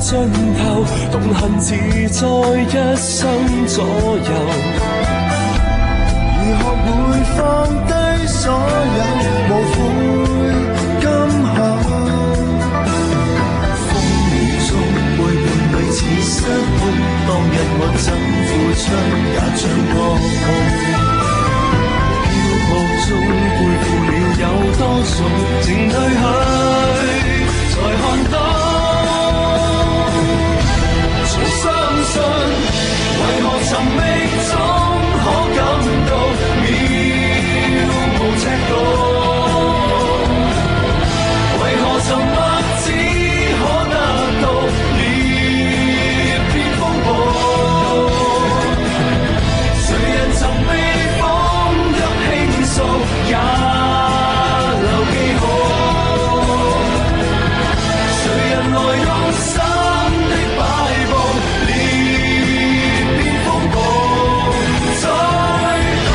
盡頭，動恨自在一生左右。如學會放低所有，無悔今後。風雨中背叛彼此失控，當日我怎付出也像噩夢。飄泊中背負了有多重，靜退去才看到。誰相信為何尋覓中可感到渺無尺度？為何沉默只可得到裂變風暴？誰人曾被風一傾訴，也留記號？誰人來用心的擺佈，裂變風暴再到？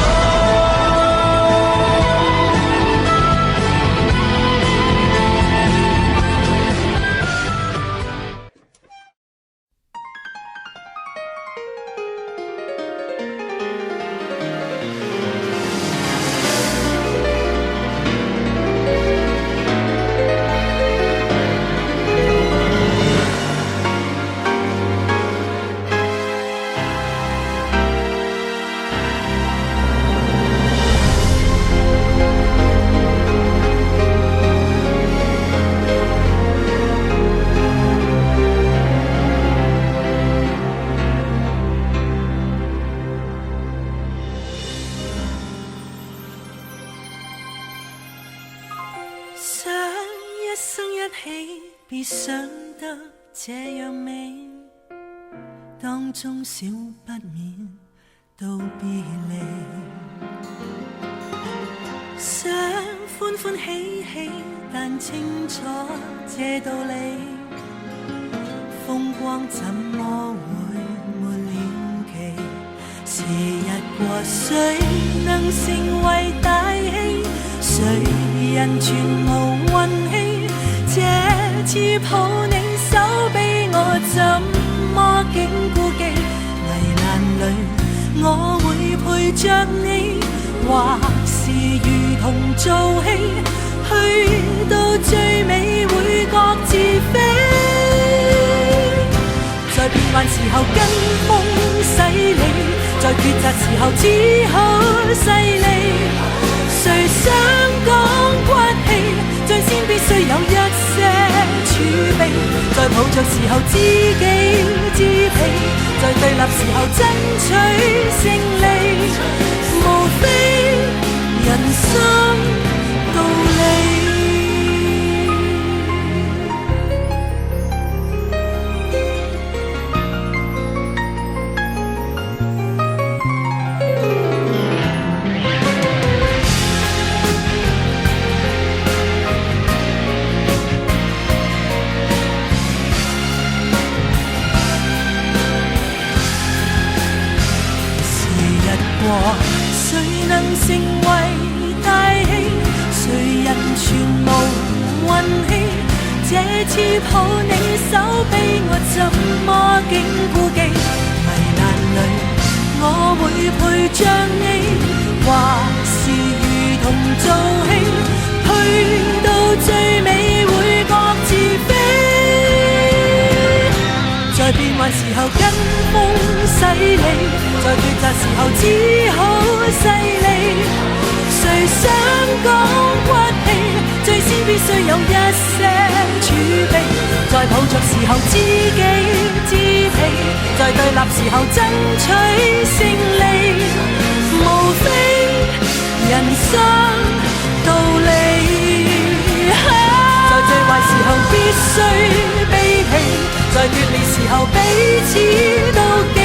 想一生一起，別想得這樣美，當中少不免道別離。想歡歡喜喜，但清楚這道理，風光怎麼會沒了期？時日過，誰能成為大器？誰人全無運氣？這次抱你手臂，我怎麼竟顧忌？危難裏我會陪着你，或是如同做戲，去到最尾會各自飛。在變幻時候跟風洗禮，在抉擇時候只好勢利。誰想講骨氣，最先必須有一些儲備。在抱着時候知己知彼，在對立時候爭取勝利，無非人生道理。誰能成為大器？誰人全無運氣？這次抱你手臂，我怎麼竟顧忌？危難裏我會陪着你，或是如同做戲，去到最尾會各自飛。在變幻時候跟風洗禮，在抉擇時候只好勢利。誰想講骨氣，最先必須有一些儲備。在抱着時候知己知彼，在對立時候爭取勝利，無非人生道理。在最壞時候必須卑鄙，在決裂時候彼此妒忌。